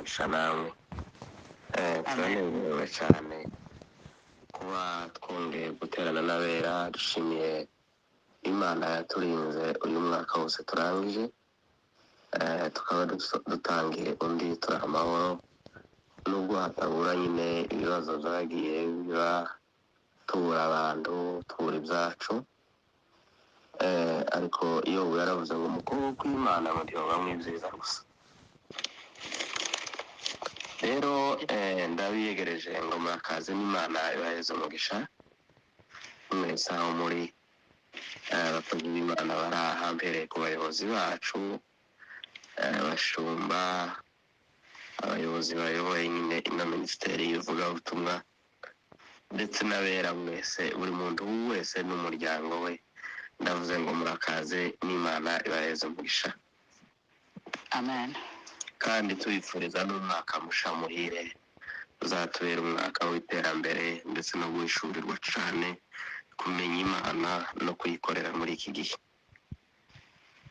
umugisha nawe turanezerewe cyane kuba twongeye guterana n'abera. Dushimiye Imana yaturinze uyu mwaka wose turangije, tukaba dutangiye undi turi amahoro, nubwo hatabura nyine ibibazo byagiye biba, tubura abantu, tubura ibyacu, ariko iyo yaravuze ngo umukobwa kw'Imana ngo ntiyoba mwibyiza gusa. Rero ndabiyegereje ngo murakaze n'Imana ibaheze umugisha mwese aho muri, abakozi b'Imana bari aha, mbereye ku bayobozi bacu, abashumba, abayobozi bayoboye nyine ino minisiteri y'ivugabutumwa, ndetse n'abera mwese, buri muntu wese n'umuryango we, ndavuze ngo murakaze n'Imana ibaheze umugisha. Amen. Kandi tubifuriza n'umwaka musha muhire, uzatubera umwaka w'iterambere ndetse no guhishurirwa cyane, kumenya Imana no kuyikorera muri iki gihe.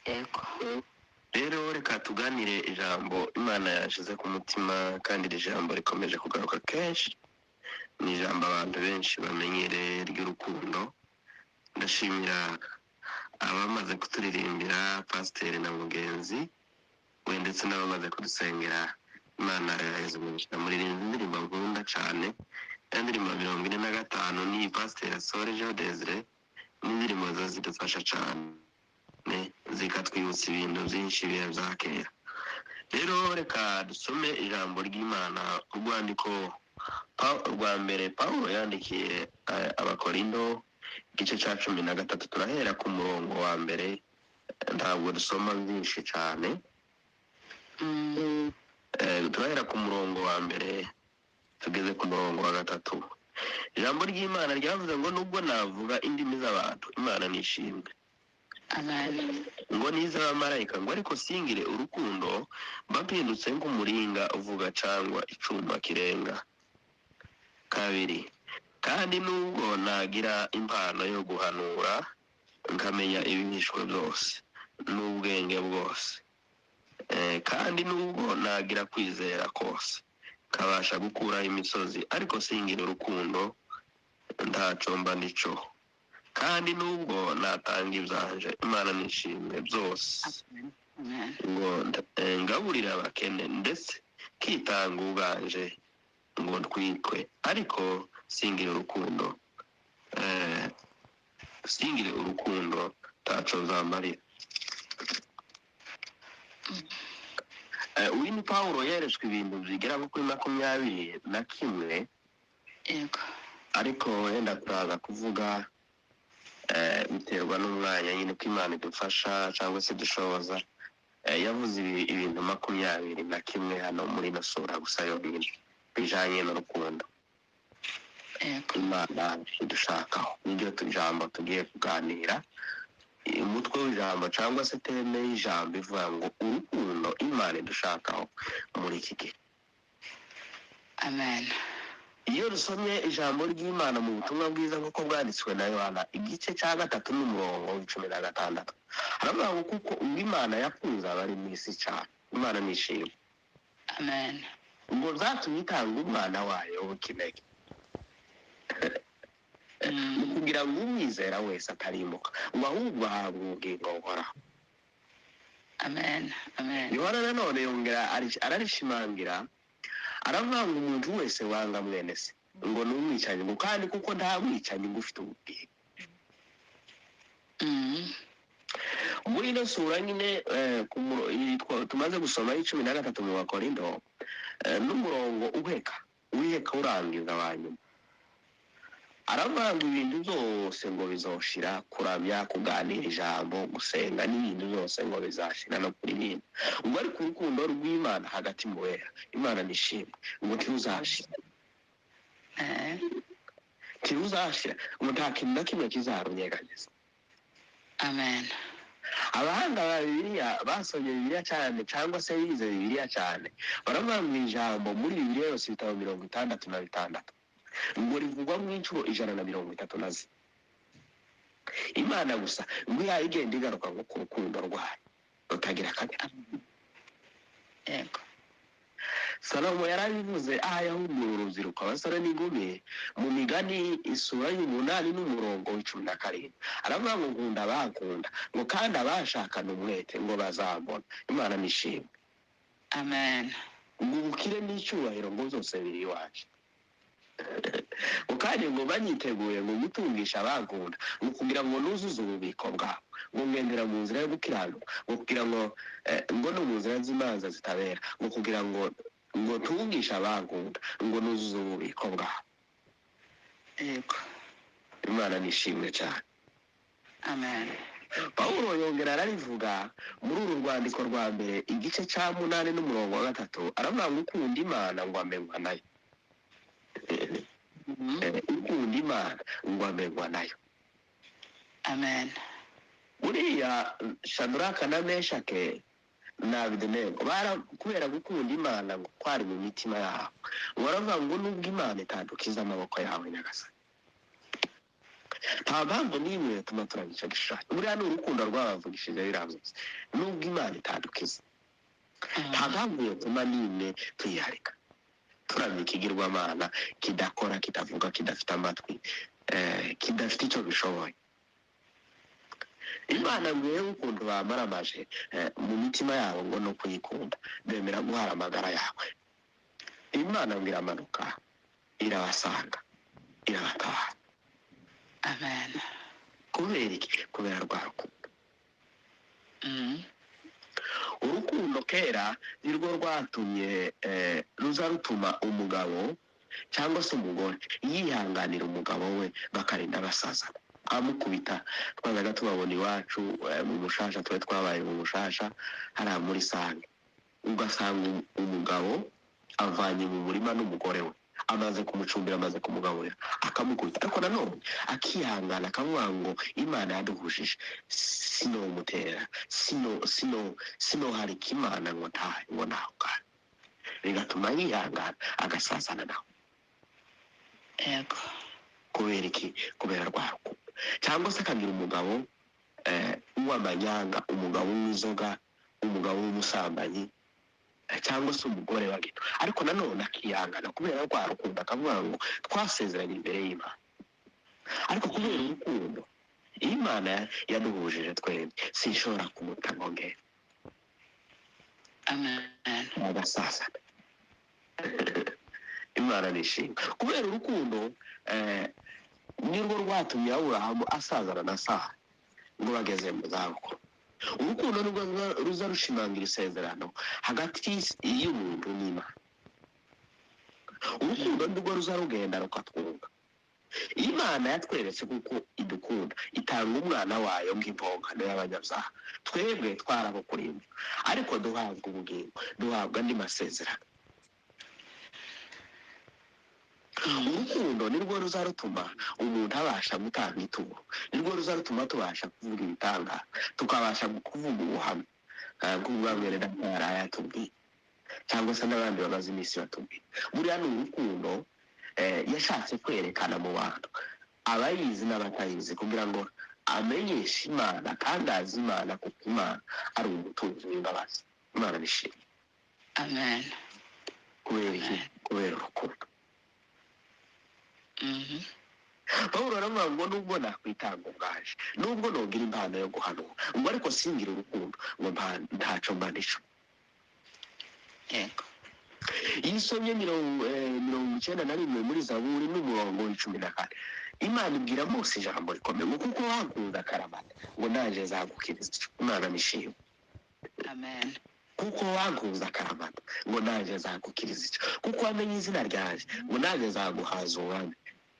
Yego. Rero reka tuganire ijambo Imana yashize ku mutima, kandi iri jambo rikomeje kugaruka kenshi. Ni ijambo abantu benshi bamenyereye ry'urukundo. Ndashimira abamaze kuturirimbira, pasiteri na mugenzi we, ndetse n'abamaze kudusengera. Imana yaheze umugisha muri iyi ndirimbo nkunda cyane, indirimbo 45 ni pasiteri asorejeho Desire. N'indirimbo zo zidufasha cyane, zikatwibutsa ibintu byinshi bihe bya kera. Rero reka dusome ijambo ry'Imana, urwandiko rwa mbere Pawulo yandikiye Abakorindo, igice cya 13. Turahera ku murongo wa mbere, ntabwo dusoma byinshi cyane. Turahera ku murongo wa mbere tugeze ku murongo wa 3. Ijambo ry'Imana ryavuze ngo nubwo navuga indimi z'abantu, Imana nishimwe. Amen. Ngo n'iz'abamarayika, ngo ariko singire urukundo, mpindutse nk'umuringa uvuga cyangwa icyuma kirenga. 2. Kandi nubwo nagira impano yo guhanura, nkamenya ibihishwe byose n'ubwenge bwose, kandi nubwo nagira kwizera kose, kabasha gukuraho imisozi, ariko singire urukundo, ntacyo mba ndico. Kandi nubwo natanga ibyanje, Imana nishimwe byose. Ngo ngaburira abakene, ndetse kitanga ubwanje ngo ntwikwe, ariko singire urukundo, ntacyo nzamarira. Uyu ni Pawulo yeretswe ibintu bigera kuri 21. Yego. Ariko wenda turaza kuvuga biterwa n'umwanya nyine ko Imana idufasha cyangwa se dushoboza. Yavuze ibintu 21 hano muri ino sura gusa yonyine bijanye n'urukundo. Imana idushakaho, niryo ijambo tugiye kuganira. Umutwe w'ijambo cyangwa se teme y'ijambo ivuga ngo urukundo Imana idushakaho muri iki gihe. Amen. Iyo dusomye ijambo ry'Imana mu butumwa bwiza nk'uko bwanditswe na Yohana, igice cya 3 n'umurongo wa 16, haravuga ngo kuko Imana yakunze abari mu isi cyane, Imana nishimwe. Amen. Ngo zatumye itanga umwana wayo w'ikinege, kugira ngo umwizera wese atarimbuka, ngo ahubwo ahabwe ubugingo buhoraho. Amen. Amen. Yohana nanone yongera ararishimangira, aravuga ngo umuntu wese wanga mwene se ngo ni umwicanyi, ngo kandi kuko nta mwicanyi ngo ufite ubugingo. Muri ino sura nyine tumaze gusoma 13 mu Bakorindo, n'umurongo wiheka urangiza wa nyuma, aravuga ngo ibintu byose ngo bizoshira, kuramya, kuganira ijambo, gusenga, n'ibintu byose ngo bizashira no kuririmba. Ubwo ariko urukundo rw'Imana hagati mu bera, Imana nishimwe, ngo tiruzashira. Tiruzashira, ngo nta kintu na kimwe kizarunyeganyeza. Amen. Abahanga ba Bibiliya basomye Bibiliya cyane cyangwa se bize Bibiliya cyane, baravuga ngo ijambo muri Bibiliya yose ibitabo 66 ngo rivugwa mu inshuro 134. Imana gusa ngo igenda igaruka ngo ku rukundo rwayo rutagira kabiri. Yego. Salomo yarabivuze yahugura urubyiruko abasore n'inkumi mu migani isura y'umunani n'umurongo w'17 aravuga ngo nkunda bankunda ngo kandi abashakana umwete ngo bazambona. Imana nishimwe. Amen. ngo ubukire n'icyubahiro ngo zose biri iwacu. ukanye ngo banyiteguye ngo gutungisha bankunda ngo kugira ngo nuzuze ububiko bwabo ngo ngendera mu nzira yo gukiranuka ngo kugira ngo no mu nzira z'imanza zitabera ngo kugira ngo tungisha bankunda ngo nuzuze ububiko bwabo. Yego. Imana nishimwe cyane. Amen. Pawulo yongera ararivuga muri uru rwandiko rwa mbere igice cya 8 n'umurongo wa 3 aravuga ngo ukunda Imana ngo amenywa nayo. ukunda Imana ngo amenywa nayo. Amen. Buriya Shadraka na Meshake na Abedenego kubera gukunda Imana ngo kwari mu mitima yabo baravuga ngo nubwo Imana itadukiza amaboko yawe Nyagasani nta mpamvu n'imwe yatuma turabica gishaka. Buriya ni urukundo rwabavugishije biramutse nubwo Imana itadukiza nta mpamvu yatuma n'imwe tuyiharika turamya ikigirwamana kidakora kitavuga kidafite amatwi kidafite icyo bishoboye. Imana mwewe ukuntu bamaramaje mu mitima yabo ngo no kuyikunda bemera guhara amagara yawe. Imana ngo iramanuka irabasanga irabatabara. Amen. kubera iki? Kubera rwa rukundo. Urukundo kera nirwo rwatumye ruza rutuma umugabo cyangwa se umugore yihanganira umugabo we bakarinda basazana. Amukubita twazaga tubabona iwacu mu mushasha twabaye mu mushasha hariya muri Sange ugasanga umugabo avanye mu murima n'umugore we amaze kumucumbira amaze kumugaburira akamukubita ariko nanone akihangana akavuga ngo Imana yaduhujije sinomutera sino hari Imana ngo ntaho kandi bigatuma yihangana agasazana nawe. Yego. kubera iki? Kubera rwa rukundo. Cyangwa se akagira umugabo w'amanyanga umugabo w'inzoga umugabo w'umusambanyi cyangwa se umugore wa gito ariko nanone akihangana kubera rwa rukundo akavuga ngo twasezeranye imbere y'Imana. Ariko kubera urukundo Imana yaduhujije twembi sinshobora kumuta ngo ngere. Amen. Agasazana. Imana nishimwe. Kubera urukundo nirwo rwatumye Aburahamu asazana na Sara ngo bageze mu zabukuru. Urukundo nirwo ruza rushimangira isezerano hagati y'umuntu n'Imana. Urukundo nirwo ruza rugenda rukatwunga. Imana yatweretse kuko idukunda itanga umwana wayo nk'impongano y'abanyabyaha. Twebwe twarabukurimba ariko duhabwa ubugingo duhabwa andi masezerano. Urukundo nirwo ruza rutuma umuntu abasha gutanga ituro. Nirwo ruza rutuma tubasha kuvuga ibitangaza tukabasha kuvuga ubuhamya bw'ubwamwere ndara yatubwiye cyangwa se n'abandi bamaze iminsi batubwiye. Buriya ni urukundo yashatse kwerekana mu bantu abayizi n'abatayizi kugira ngo amenyeshe Imana kandi azi Imana kuko Imana ari umutunzi w'imbabazi. Imana nishimye. Amen. kubera iki? Kubera urukundo. Pawulo aravuga ngo nubwo nakwitanga ubwaje nubwo nogira impano yo guhanura ngo ariko singira urukundo ngo ntaco mbanisha. Yego. Iyo usomye 91 muri Zaburi n'umurongo w'14 Imana ibwira Mose ijambo rikomeye ngo kuko wankunda akaramata ngo naje zagukiriza. Imana nishimwe. Amen. kuko wankuza akaramata ngo naje zagukiriza kuko wamenye izina ryaje ngo naje zaguhaza ubwami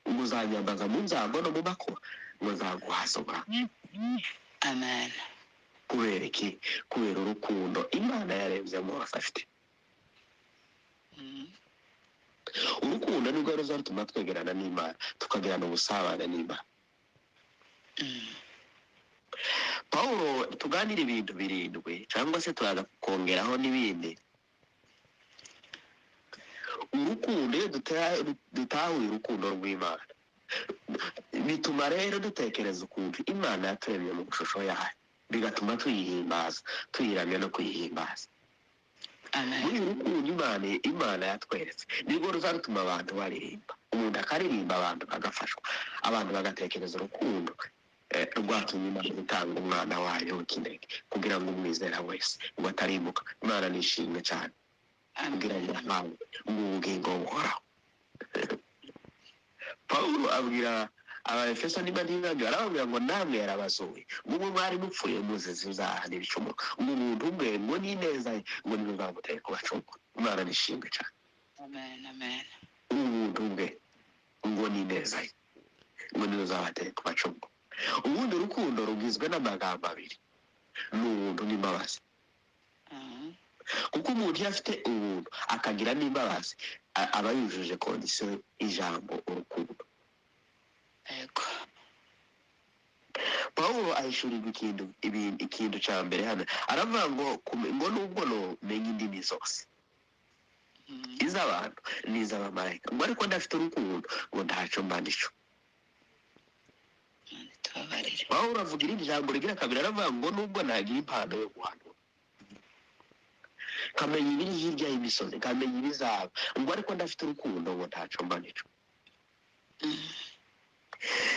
ngo uzanyambaza mu nzango no mu makuba ngo zaguhaza ubwami. Amen. Kubera iki? Kubera urukundo Imana yarebye mu bafite. Urukundo nirwo ruza rutuma twegerana n'Imana tukagirana ubusabane n'Imana. Pawulo tuganira ibintu birindwi cyangwa se kongeraho n'ibindi. Urukundo iyo dutahuye urukundo rw'Imana bituma rero dutekereza ukuntu Imana yaturemye mu shusho yayo bigatuma tuyihimbaza tuyiramya no kuyihimbaza. muri uru rukundo imana yatweretse nirwo ruzatuma abantu baririmba, umuntu akaririmba abantu bagafashwa, abantu bagatekereza urukundo rwatumye Imana itanga umwana wayo w'ikinege kugira ngo umwizera wese ngo atarimbuka. Imana nishimwe cyane kugira ngo ahawe ubugingo buhoraho. Pawulo abwira Abaefeso arababwira ngo namwe yarabazuye, ubwo mwari mupfuye muzize ibyaha n'ibicumuro, umuntu umwe ngo ni neza ngo niwe uzamuteye kubacungura. Imana nishimwe cyane. Umuntu umwe ngo ni neza ngo niwe uzabateye kubacungura. Ubundi urukundo rugizwe n'amagambo abiri, ni ubuntu n'imbabazi. kuko umuntu iyo afite ubuntu akagira n'imbabazi aba yujuje kondisiyo ijambo urukundo. Yego. Pawulo ahishurirwa ikintu cya mbere hano aravuga ngo nubwo nomenya indimi zose iz'abantu n'iz'abamarayika ngo ariko ndafite urukundo ngo ntacyo mba ndico. Pawulo avuga irindi jambo rigira kabiri aravuga ngo nubwo nagira impano yo guhanura, kamenya ibiri hirya y'imisozi, kamenya ibizaba, ngo ariko ndafite urukundo ngo ntacyo mba ndico.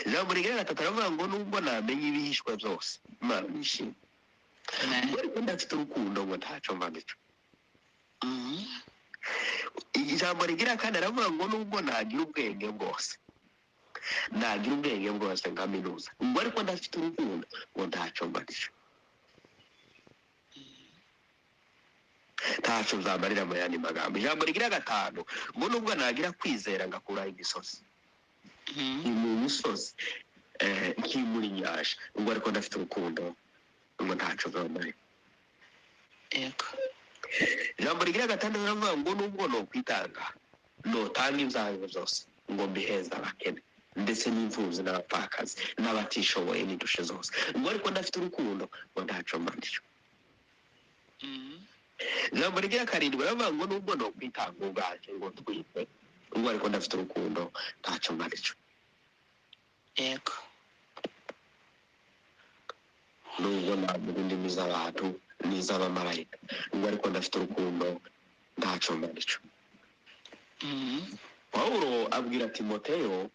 Ijambo rigira gatatu aravuga ngo nubwo namenya ibihishwa byose Imana nishimye, ngo ariko ndafite urukundo ngo ntacyo mba ndico. Ijambo rigira kane aravuga ngo nubwo nagira ubwenge bwose nka minuza, ngo ariko ndafite urukundo ngo ntacyo mba ndico. Ntacyo nzamarira mu yandi magambo. Ijambo rigira gatanu ngo nubwo nagira kwizera ngakuraho imisozi, mu misozi nkimuri inyanja, ngo ariko ndafite urukundo ngo ntacyo nzamarira. Yego. Ijambo rigira gatandatu riravuga ngo nubwo nokwitanga notanga ibyanyu byose ngo mbiheze abakene ndetse n'imfubyi n'abapfakazi n'abatishoboye n'indushe zose, ngo ariko ndafite urukundo ngo ntacyo mba ndico. Ijambo rigira karindwi riravuga ngo nubwo nokwitanga ubwanjye ngo twite, ngo ariko ndafite urukundo ntacyo mba ndico. Yego. Nubwo navuga indimi z'abantu n'iz'abamarayika, ngo ariko ndafite urukundo ntacyo mba ndico. Pawulo abwira Timoteyo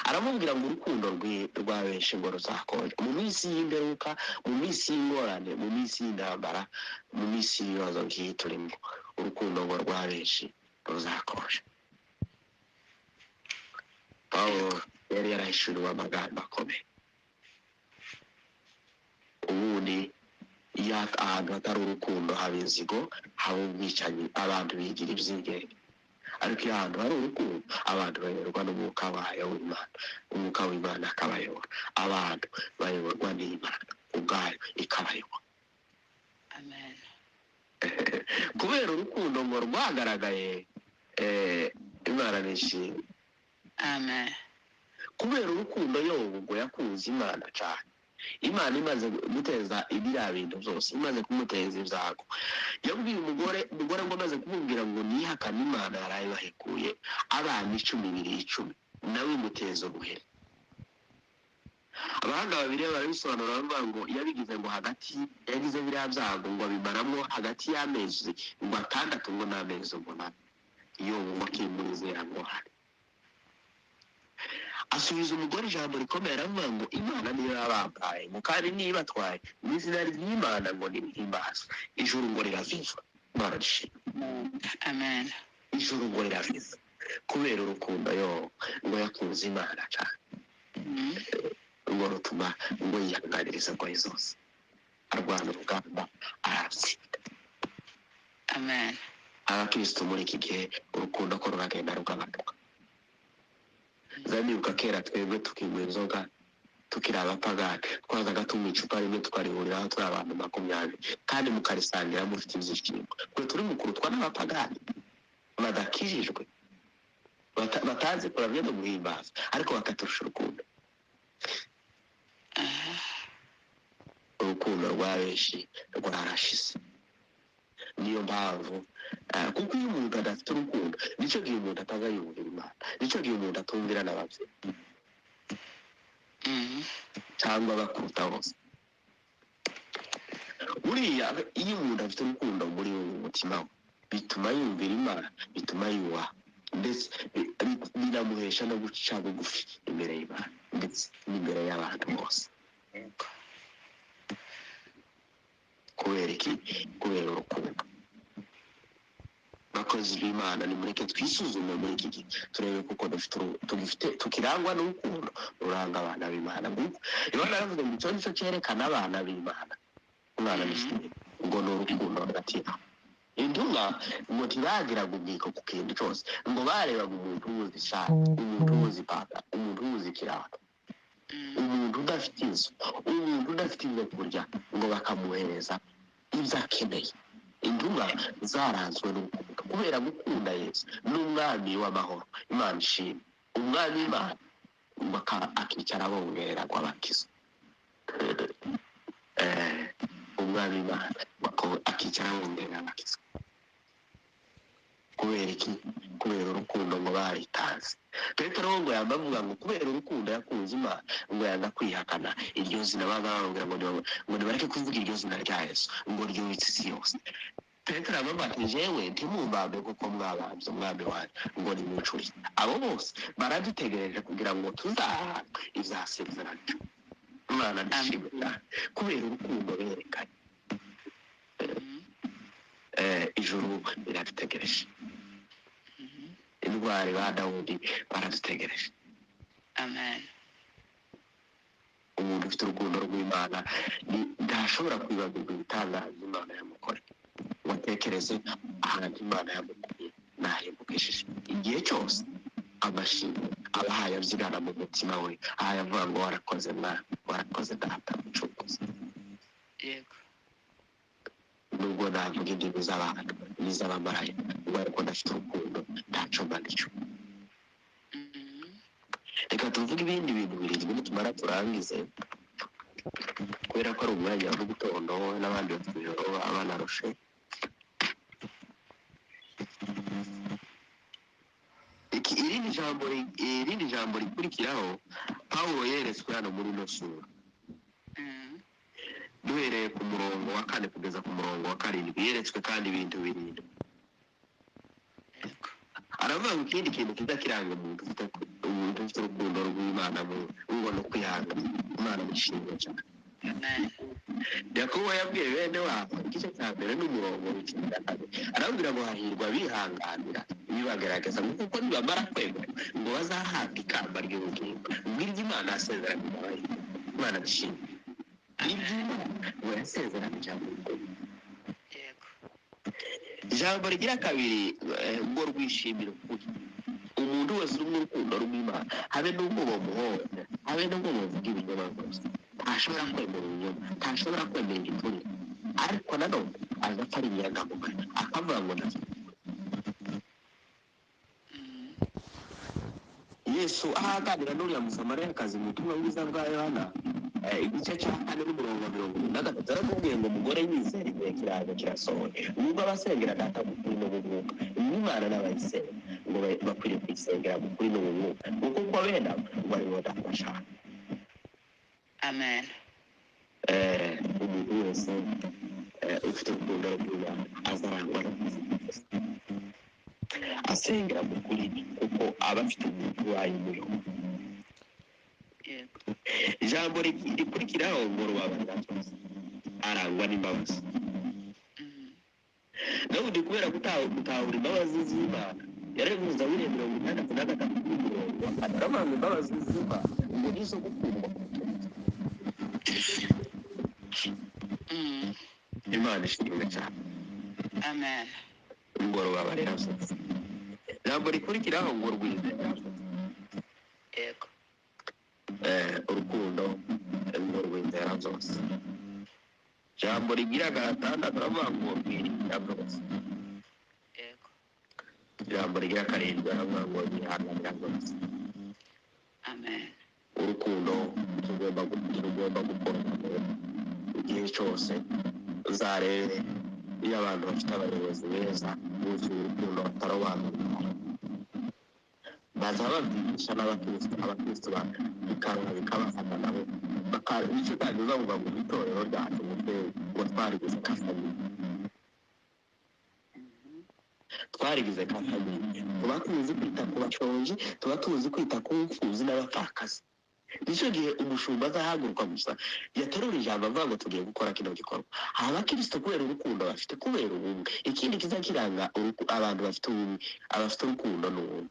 aramubwira ngo urukundo rwa benshi ngo ruzakonja mu minsi y'imperuka, mu minsi y'ingorane, mu minsi y'intambara, mu minsi y'ibibazo nk'iyi turimo, urukundo ngo rwa benshi ruzakonja. Pawulo yari yarahishuriwe amagambo akomeye. Ubundi iyo ahantu hatari urukundo haba inzigo, haba ubwicanyi, abantu bigira ibyigenge. Ariko iyo ahantu hari urukundo abantu bayoborwa n'umwuka wayo w'Imana, umwuka w'Imana akabayobora, abantu bayoborwa n'Imana ubwayo ikabayobora. Amen. Kubera urukundo ngo rwagaragaye, Imana nishimye. Amen. Kubera urukundo Yobu ngo yakunze Imana cyane, Imana imaze guteza ibiriya bintu byose, imaze kumuteza ibyago, yabwiye umugore ngo amaze kumubwira ngo nihakane Imana yaraye bahekuye abana 10 nawe imuteza ubuhere. Abahanga babiri barabisobanura bavuga ngo yabigize ngo hagati yagize biriya byago ngo abimaramo hagati y'amezi ngo 6 ngo n'amezi 8, Yobu ngo akimuzera ngo hari. Asubiza umugore ijambo rikomeye aravuga ngo Imana niyo yabambaye ngo kandi niba atwaye mu izina ry'Imana ngo nimhimbazwe. Ijuru ngo riraviva. Imana nishimye. Amen. Ijuru ngo riraviva kubera urukundo ngo yakunze Imana cyane, ngo rutuma ngo yihanganiriza ngoyi zose, arwana urugamba aratsinda. Amen. Abakristo muri iki gihe urukundo ko ruragenda rugabanuka. Zanibuka kera twebwe tukinywa inzoga tukiri abapagani, twazaga tunywa icupa rimwe tukarihuriraho turi abantu 20 kandi mukarisangira mufite ibyishimo. Twe turi mukurutwa n'abapagani badakijijwe, batazi kuramya no guhimbaza, ariko bakaturusha urukundo. Urukundo rwa benshi rwarashize. Niyo mpamvu kuko iyo umuntu adafite urukundo nicyo gihe umuntu atazayumvira Imana, nicyo gihe umuntu atumvira n'ababyeyi cyangwa bakuruta bose. buriya iyo umuntu afite urukundo muri umutima we bituma yumvira Imana, bituma yubaha, ndetse binamuhesha no guca bugufi imbere y'Imana ndetse n'imbere y'abantu bose. Kubera iki? Kubera urukundo. Bakozi b'Imana, nimureke twisuzume muri iki gihe turebe kuko tukirangwa n'urukundo ruranga abana b'Imana. Imana yaravuze ngo icyo nicyo cyerekana abana b'Imana. Umwana n'ishimwe ngo ni urukundo hagati yabo. Intumwa ngo ntibagiraga ubwiko ku kintu cyose, ngo barebaga umuntu ubuze ishati, umuntu ubuze ipantaro, umuntu ubuze ikirato, umuntu udafite inzu, umuntu udafite ibyo kurya, ngo bakamuhereza ibyo akeneye. Intumwa zaranzwe n'urukundo kubera gukunda Yesu n'umwami w'amahoro. Imana ishimwe. Umwami w'Imana akicara abongera ngo abakize. Umwami w'Imana akicara abongera abakize. Kubera iki? Kubera urukundo ngo baritanze. Petero ngo yambavuga ngo kubera urukundo yakunze Imana ngo yanga kwihakana iryo zina bababwira ngo nibareke kuvuga iryo zina rya Yesu ngo ryubitse isi yose. Petero aravuga ati jewe ntimumbambe kuko mwabambye umwami wanjye ngo nimucure. Abo bose baradutegereje kugira ngo tuzahabwe ivyasezerano. Imana nishimwe cyane kubera urukundo berekanye. Ijuru biradutegereje. Intwari ba Dawudi baradutegereje. Amen. Umuntu ufite urukundo rw'Imana ntashobora kwibagirwa ibitangaza Imana yamukoreye. Watekereze ahantu Imana yamukuye nahembukishije. Igihe cyose amashimwe abahaye abyigana mu mutima we, ahaye avuga ngo warakoze Mwana, warakoze Data Mucunguzi. Yego. Nubwo navuga indimi z'abantu n'iz'abamarayika, ariko ndafite urukundo ntaco mbandico. Reka tuvuge ibindi bintu birindwi nitumara turangize, kubera ko ari umwanya wa gitondo n'abandi bafite ijoro abana rushe. Irindi jambo rikurikiraho Pawulo yeretswe hano muri ino sura, duhereye ku murongo wa 4 kugeza ku murongo wa 7, yeretswe kandi ibintu birindwi. Aravuga ngo ikindi kintu kidakiranga umuntu ufite urukundo rw'Imana ngo no kwihanga Imana mwishimye cyane. Yakobo yabwiye bene wabo igice cya mbere n'umurongo w'14, arabwira ngo hahirwa bihanganira ibibagaragaza kuko nibamara kwemera ngo bazahabwa ikamba ry'ubugingo bw'iryo Imana yasezeranye nawe. Imana mwishimye. Iby'Imana ngo yasezeranije ab'ukuri. Ijambo rigira kabiri ngo rwishimira ukuri. Umuntu wese uri mu rukundo rw'Imana, habe n'ubwo bamuhoza, habe n'ubwo bavuga ibinyoma gusa, ntashobora kwemera ibinyoma, ntashobora kwemera igiturire, ariko nanone agapfa ari inyangamugayo akavuga ngo ndafite. Yesu ahaganira n'uriya musamariyakazi mu butumwa bwiza bwa Yohana igice cya 4 n'umurongo wa 23, aramubwiye ngo umugore yizera igihe kiraje kirasohoye, nubwo abasengera Data mu kuri no mu mwuka, Imana n'abayisenga ngo bakwiriye kuyisengera mu kuri no mu mwuka, kuko uko benda bari bo Data bashaka. Amen. Umuntu wese ufite urukundo rw'Imana azarangwa no asengera mu kuri kuko aba afite umuntu wayimuriho. Ijambo rikurikiraho ngo rubabarira byose, arangwa n'imbabazi. Dawudi kubera gutahura imbabazi z'Imana yareguza buriya 63 n'umurongo, aravuga ngo imbabazi z'Imana ngo nizo gukundwa. Imana ishimwe cyane. Amen. Ngo rubabarira byose. Ijambo rikurikiraho ngo rwizera. Yego. Urukundo ngo rwizera byose. Ijambo rigira 6 aravuga ngo rwirinda byose. Yego. Ijambo rigira 7 aravuga ngo rwihanganira byose. Amen. Urukundo tugomba gukora igihe cyose. Uzarebe iyo abantu bafite abayobozi beza buzuye urukundo batarobanura, baza babyigisha n'abakristo bikabafata nabo nicyo kandi uzavuga ngo itorero ryacu mutwe ngo twarigize kafamili twarigize kafamili tuba tuzi kwita ku bashonji tuba tuzi kwita ku mfuzi n'abapfakazi nicyo gihe umushumba azahaguruka gusa yaterura ijambo avuga ngo tugiye gukora kino gikorwa abakristo kubera urukundo bafite kubera ubumwe ikindi kiza kiranga abantu bafite ubumwe abafite urukundo n'ubumwe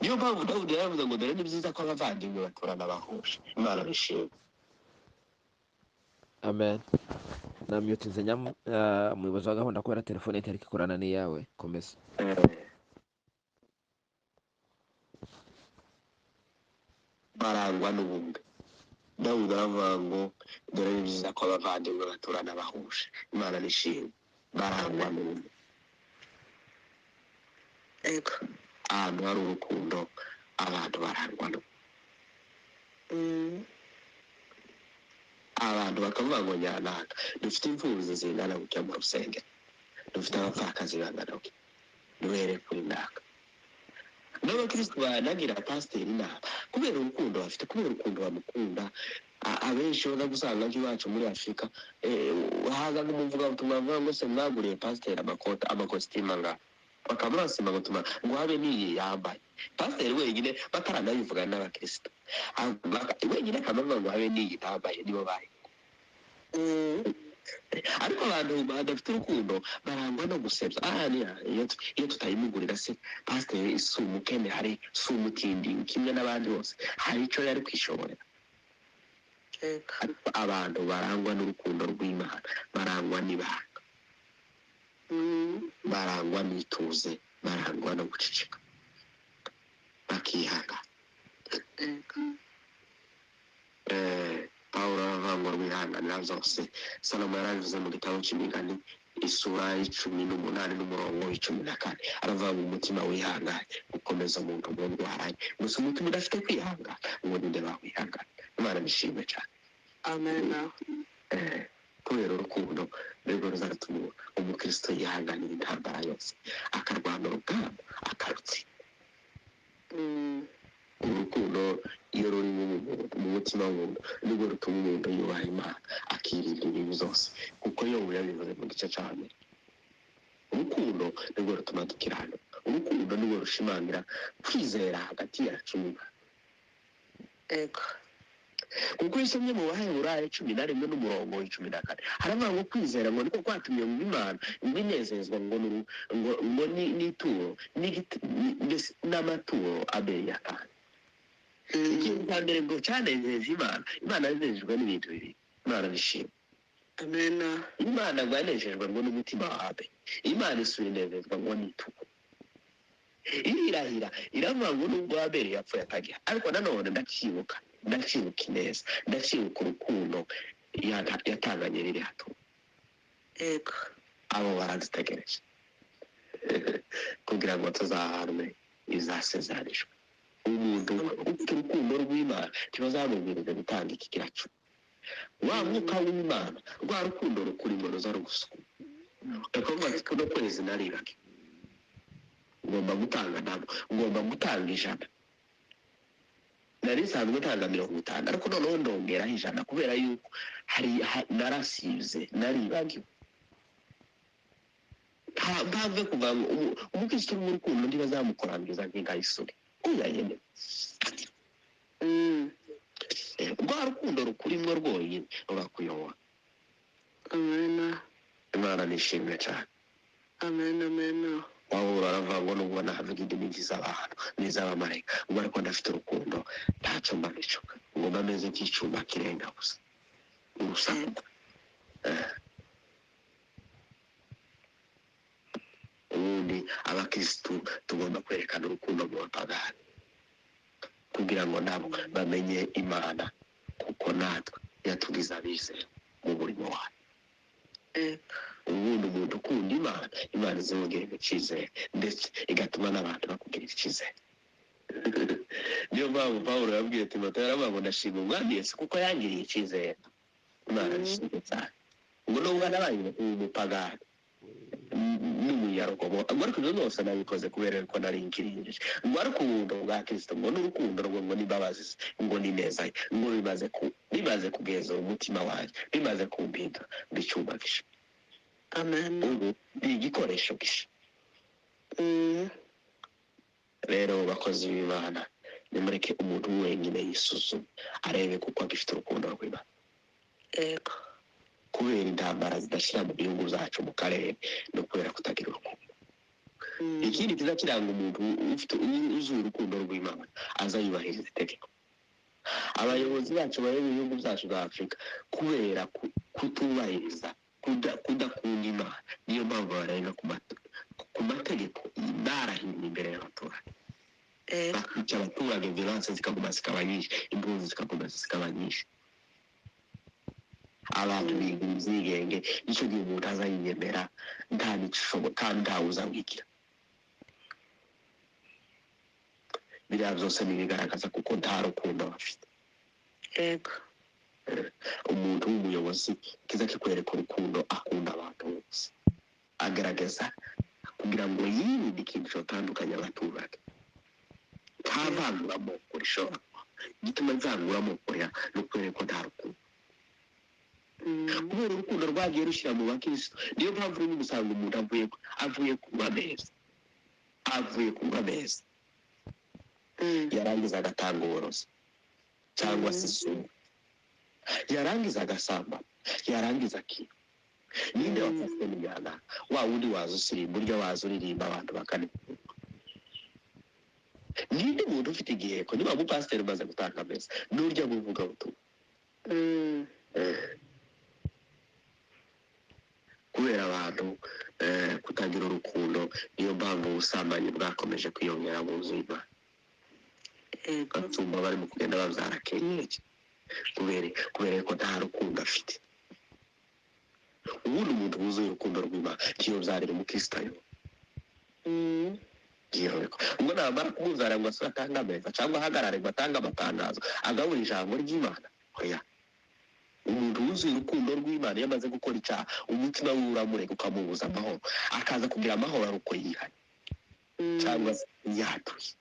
niyo mpamvu dawudi yaravuze ngo dore ni byiza ko abavandimwe baturana bahuje imana bishimye amen namyutinze umuyobozi wa gahunda kubera telefone itari ikorana n'iyawe komeza barangwa n'ubumwe dawudi aravuga ngo dore ni byiza ko abavandimwe baturana bahuje imana nishimye barangwa n'ubumwe ahantu hari urukundo abantu barangwa n'ubumwe abantu bakavuga ngo nyanaka dufite imfubyi zingana gutya mu rusengero dufite abapfakazi bangana gutya duhere kuri naka n'abakristo banagira pasiteri inama kubera urukundo bafite kubera urukundo bamukunda abenshi baza gusanga iwacu muri afurika haza nk'umuvugabutumwa bavuga ngo se mwaguriye pasiteri amakositimu angana bakaba basima gutuma ngo habe n'iyi yambaye pasiteri wenyine bataranabivuga n'abakristo wenyine akavuga ngo habe n'iyi yambaye nibo bayi ariko abantu badafite urukundo barangwa no gusebya iyo tutayimugurira se pasiteri si umukene hari si umutindi kimwe n'abandi bose hari icyo yari kwishoborera ariko abantu barangwa n'urukundo rw'Imana barangwa n'ibanga barangwa n'ituze barangwa no guceceka bakihanga Pawulo aravuga ngo rwihanganira zose Salomo yarabivuze mu gitabo cy'imigani isura 18 n'umurongo 14 aravuga ngo umutima wihanganye ukomeza umuntu mu ndwaranye gusa umutima udafite kwihangana ngo ninde bawihangana Imana nishimwe cyane amen kubera urukundo rero ruzatuma umukristo yihanganira intambara yose akarwana urugamba akarutsinda urukundo iyo ruri mu mutima w'umuntu nibwo rutuma umuntu yubaha Imana akirinda ibibi zose kuko iyo yabivuze mu gice cya mbere urukundo nibwo rutuma dukiranuka urukundo nibwo rushimangira kwizera hagati yacu n'Imana kuko isomye mu Baheburayo 11 n'umurongo 14 haravuga ngo kwizera ngo niko kwatumye mu Imana binezezwa ngo n'ituro n'amaturo Abeli yatanze ikintu cya mbere ngo cyanejeje Imana yanejejwe n'ibintu bibiri Imana nishimye amen Imana yanejejwe ngo n'umutima wawe Imana isunezezwa ngo n'ituro irahira iravuga ngo nubwo Abeli yapfuye atagira ariko nanone ndakibuka neza ndakibuka urukundo yatanganye riri hato abo baradutegereje kugira ngo tuzahanwe izasezeranyijwe umuntu ufite urukundo rw'Imana ntibazamubwiriza gutanga ikigira cumi wa mwuka w'Imana rwa rukundo rukurimo ruza rugusukuma akavuga ati kuno kwezi naribage ngomba gutanga ntabwo ngomba gutanga 100 nari nsanzwe ntanga 50 ariko noneho ndongeraho 100 kubera yuko hari narasize naribagiwe mpave kuva umukristo mu rukundo ntibazamukorangiza nk'ingayisuri uyayene rwa rukundo rukurimo rwonyine rurakuyoba amen Imana nishimwe cyane amen Pawulo aravuga ngo nubwo navuga indimi z'abantu n'iz'abamarayika ngo ariko ndafite urukundo ntacyo mbabicuka ngo bameze nk'icyuma kirenga gusa urusaku ubundi abakristu tugomba kwerekana urukundo mu bapagani kugira ngo nabo bamenye Imana kuko natwe yatugize abizera mu murimo wayo ubundi umuntu ukunda Imana izongera icyizere ndetse igatuma n'abantu bakubwira icyizere niyo mpamvu Pawulo yabwiye Timoteyo yaravuga ngo ndashima umwami Yesu kuko yangiriye icyizere Imana nishimye cyane ngo nubwo nabaye umupagani yarokomo ariko ibyo byose nabikoze kubera ko nari nkirinjije ngo ariko urukundo rwa Kristo ngo n'urukundo rwo ngo n'imbabazi ngo ni neza ngo bimaze kugeza umutima wanjye bimaze kumpinda bicyubagisha amen ubu ni igikoresho gisha rero bakozi b'Imana nimureke umuntu wenyine yisuzume arebe kuko agifite urukundo rw'Imana yego kubera intambara zidashira mu bihugu zacu mu karere no kubera kutagira urukundo ikindi kiza kiranga umuntu ufite uzuye urukundo rw'Imana aza yubahiriza itegeko abayobozi bacu bari mu bihugu byacu bya Afurika kubera kutubahiriza kudakunda Imana niyo mpamvu barenga ku mategeko barahinduye imbere y'abaturage bakica abaturage violence zikaguma zikaba nyinshi impunzi zikaguma zikaba nyinshi abantu biga ibyigenge nicyo gihe umuntu aza yiyemera nta n'ikishobo kandi ntawe uzamwigira biriya byose nibigaragaza kuko nta rukundo bafite yego umuntu w'umuyobozi kiza kikwereka urukundo akunda abantu bose agaragaza kugira ngo yirinde ikintu cyotandukanye abaturage ntavanguramo urishobora gituma nzanguramo oya no kwereka nta rukundo kubera urukundo rwagiye rushyira mu bakristo niyo mpamvu urimo gusanga umuntu avuye kunywa meza yarangiza agatanga uburozi cyangwa se isumu yarangiza agasamba yarangiza akiba ninde wafashwe n'imyanda wa wundi waza usirimba urya waza uririmba abantu bakanikuka ninde muntu ufite igiheko niba umupasiteri umaze gutanga meza n'urya buvuga butumwa kubera abantu kutagira urukundo niyo mpamvu ubusambanyi bwakomeje kwiyongera mu nzu y'Imana gatuma barimo kugenda babyara kenshi kubera ko nta rukundo afite ubundi umuntu wuzuye urukundo rw'Imana ntiyo byarira umukristo ubwo namara kumuzara ngo asore atange ameza cyangwa ahagarare ngo atange amatangazo agabura ijambo ry'Imana oya umuntu wuzuye urukundo rw'Imana iyo amaze gukora icyaha umutima we uramureka ukamubuza amahoro akaza kugira amahoro ari uko yihanye cyangwa se yatuye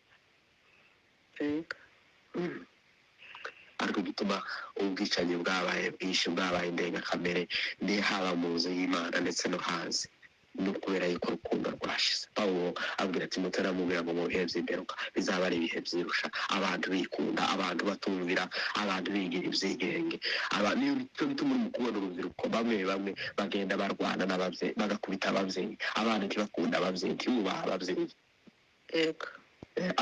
ariko gituma ubwicanyi bwabaye bwinshi bwabaye indengakamere ni haba mu nzu y'Imana ndetse no hanze no kubera yuko urukundo rwashize Pawulo abwira Timoteyo aramubwira ngo mu bihe by'imperuka bizaba ari ibihe byirusha abantu bikunda abantu batumvira abantu bigira ibyigenge niyo bituma uri mu kubona urubyiruko bamwe bagenda barwana n'ababyeyi bagakubita ababyeyi abana ntibakunda ababyeyi ntibubaha ababyeyi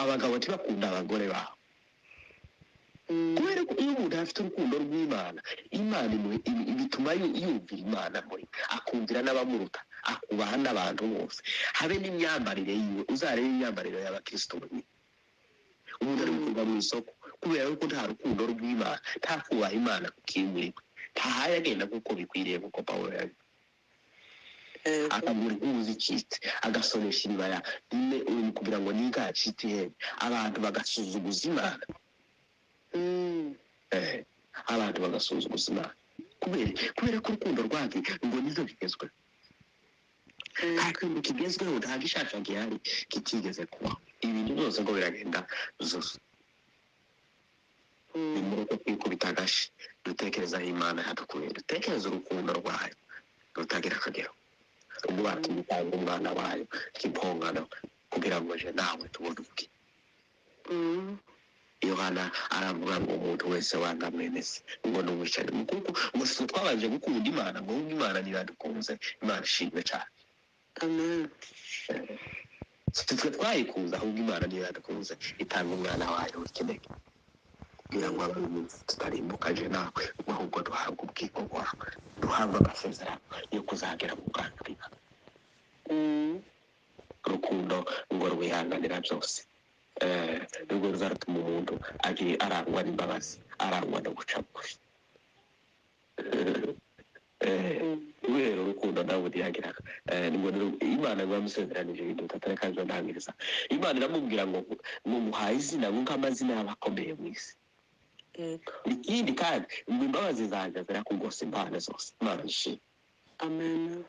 abagabo ntibakunda abagore babo kubera ko iyo umuntu afite urukundo rw'Imana Imana bituma yumvira Imana muri akumvira n'abamuruta akubaha n'abantu bose habe n'imyambarire yiwe uzarebe imyambarire y'abakristo umuntu ari gukorwa mu isoko kubera ko nta rukundo rw'Imana nta kubaha Imana kukimurika ntahaye agenda kuko bikwiriye kuko Pawulo yabi akagura impuzu icitse agasonesha iribaya rimwe uri kugira ngo nigacite ihene abantu bagasuzuguza Imana abantu bagasuzuguza Imana kubera ko urukundo rwagiye ngo nizo bigezweho nta kintu kigezweho nta gishasha gihari kitigeze kubaho ibintu byose ngo biragenda zuza ni muri uko kwikubita agashi dutekerezaho Imana yadukuye dutekereza urukundo rwayo rutagira akagero ubwo batugutanga umwana wayo k'impongano kugira ngo je nawe tubone ubwe Yohana aravuga ngo umuntu wese wanga mwene se ngo n'umwicanyi kuko ngo si twabanje gukunda Imana ngo Imana niradukunze Imana ishimwe cyane amen twe twayikuza ahubwo Imana niradukunze itanga umwana wayo w'ikinege kugira ngo abantu tutarimbuka je nawe ahubwo duhabwa ubwiko bwawe duhabwa amasezerano yo kuzagera mu bwana bw'Imana urukundo ngo rwihanganira byose nubwo ruzatuma umuntu agiye arangwa n'imbabazi arangwa no guca bugufi kubera urukundo Dawudi yagiraga ngo Imana yamusezeranije ibintu bitatari kandi ntangiriza Imana iramubwira ngo muhaye izina nk'amazina y'abakomeye mu isi ikindi kandi ngo imbabazi zanjye zirakugose impande zose Imana ishimwe amen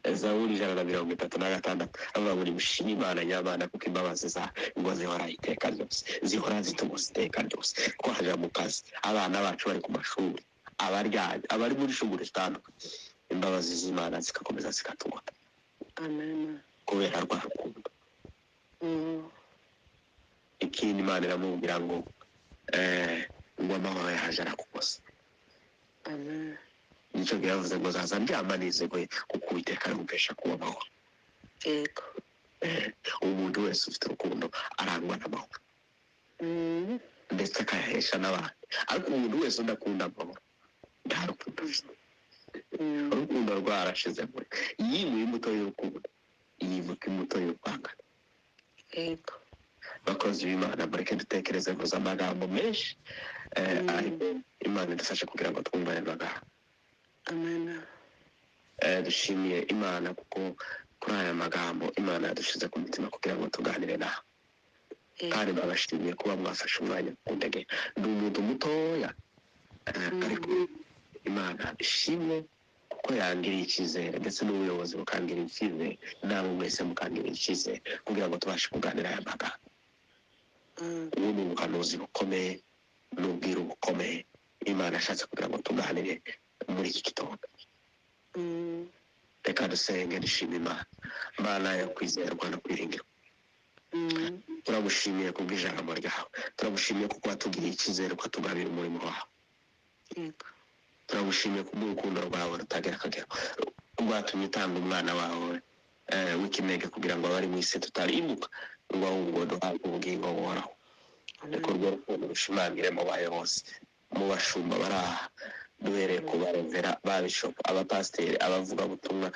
Zaburi 136 avuga ngo nimushime Imana nyamana kuko imbabazi zayo ngo zihora iteka ryose, zihora zitugose iteka ryose. Twaje mu kazi, abana bacu bari ku mashuri, abaryanye, abari muri shuguri zitandukanye, imbabazi z'Imana zikakomeza zikatugota Amen. kubera rwa rukundo. Ikindi Imana iramubwira ngo ngo amahoro yaje arakugose. Amen. Nicyo gihe yavuze ngo zaza ndyama nizeye kuko Uwiteka arumvesha kuba amahoro. Yego. Umuntu wese ufite urukundo arangwa n'amahoro ndetse akayahesha n'abandi, ariko umuntu wese udakunda amahoro nta rukundo afite. Urukundo rwarashize muri yimuye imbuto y'urukundo, yimuka imbuto y'urwangano. Yego. Bakozi b'Imana mureke dutekereze gusa amagambo menshi, ariko Imana idufashe kugira ngo twumve ayo magambo. Amen. Dushimiye Imana kuko kuri aya magambo Imana yadushize ku mutima kugira ngo tuganire nawe, kandi babashimiye kuba mwafashe umwanya ku ndege. Ndi umuntu mutoya, ariko Imana ishimwe kuko yangiriye icyizere, ndetse n'ubuyobozi bukangirira icyizere, namwe mwese mukangirira icyizere kugira ngo tubashe kuganira aya magambo. Ubu ni ubuhanuzi bukomeye n'ubwiru bukomeye Imana ashatse kugira ngo tuganire muri iki gitondo. Reka dusenge dushime Imana. Mana yo kwizerwa no kwiringirwa, turagushimiye kubw'ijambo ryawe, turagushimiye kuko watugiriye icyizere ukatugabira umurimo wawe. Yego. Turagushimiye kubw'urukundo rwawe rutagira akagero, rwatumye utanga umwana wawe w'ikinege kugira ngo abari mu isi tutarimbuka, ngo ahubwo duhabwe ubugingo buhoraho. Reka urwo rukundo rushimangire mu bayobozi, mu bashumba bari aha, duhereye ku barevera, ba bishopu, abapasiteri, abavugabutumwa,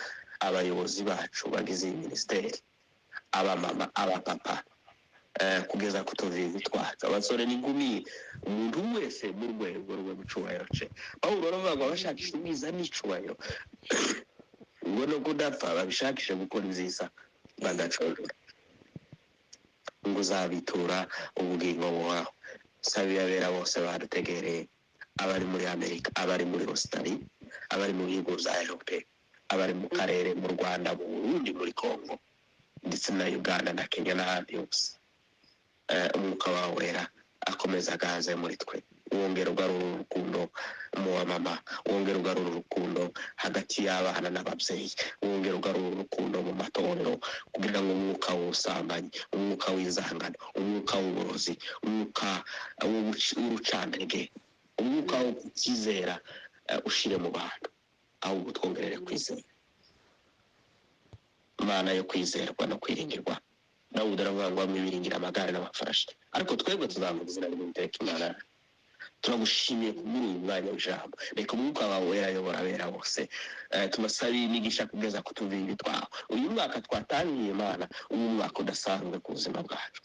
abayobozi bacu bagize iyi minisiteri, abamama, abapapa, kugeza ku tuvivi twacu, abasore n'inkumi, umuntu wese mu rwego rwe mu cyubahiro cye. Pawulo aravuga ngo abashakisha ubwiza n'icubahiro ngo no kudapfa babishakishe gukora ibyiza bagacogora, ngo uzabitura ubugingo buhoraho. Sabiye abera bose badutegereye, abari muri Amerika, abari muri Australia, abari mu bihugu bya Europe, abari mu karere, mu Rwanda, mu Burundi, muri Congo, ndetse na Uganda na Kenya n'ahandi hose. Umwuka wawe wera akomeza agahaze muri twe, wongera ugarura urukundo mu bamama, wongera ugarura urukundo hagati y'abana n'ababyeyi, wongera ugarura urukundo mu matorero, kugira ngo umwuka w'ubusambanyi, umwuka w'izangano, umwuka w'uburozi, umwuka w'urucantege, umwuka wo kutizera ushire mu bantu, ahubwo twongerere kwizera. Imana yo kwizerwa no kwiringirwa. Dawudi aravuga ngo bamwiringira amagare n'amafarashi, ariko twebwe tuzavuga izina ry'Uwiteka Imana. Turagushimiye muri uyu mwanya w'ijambo. Reka umwuka wawe wera ayobora abera bose, tubasabiye imigisha kugeza ku tuvivi twawe. Uyu mwaka twatangiye Imana, uyu mwaka udasanzwe ku buzima bwacu,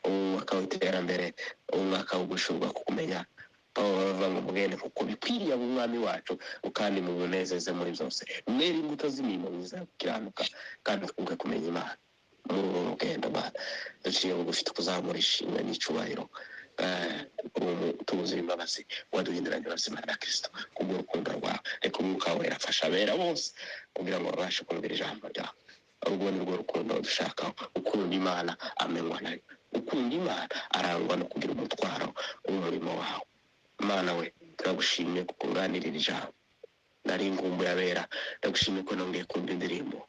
umwaka w'iterambere, umwaka wo gushurwa kukumenya. Pawulo aravuga ngo mugende kuko bikwiriye mu mwami wacu, kandi mu munezeze muri byose, mwere imbuto z'imirimo myiza yo gukiranuka, kandi twumve kumenya Imana muri uru rugendo. Mana duciye bugufi tukuzamura ishimwe n'icyubahiro, tubuze imbabazi waduhinduranye abazima na Kristo kubw'urukundo rwawe. Reka umwuka wawe afasha abera bose kugira ngo babashe kumvira ijambo ryawe. Urwo ni rwo rukundo dushakaho, ukunda Imana amenywa nayo, ukunda Imana arangwa no kugira umutwaro w'umurimo wawe. Mana we turagushimiye kuko unganirira ijambo, nari ingumbuye abera. Ndagushimiye ko nongeye kumva indirimbo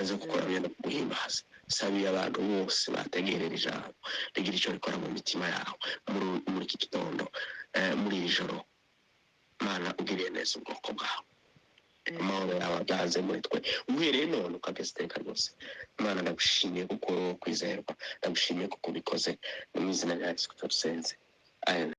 zo gukoramya no kuguhimbaza. Sabiye abantu bose bategerera ijambo rigira icyo rikora mu mitima yawe muri iki gitondo, muri iri joro. Mana ugiriye neza ubwoko bwawe, amahoro yawe agaze muri twe uhereye none ukageza iteka ryose. Mana ndagushimiye kuko kwizerwa, ndagushimiye kuko ubikoze, mu izina rya Yesu tusenze, amen.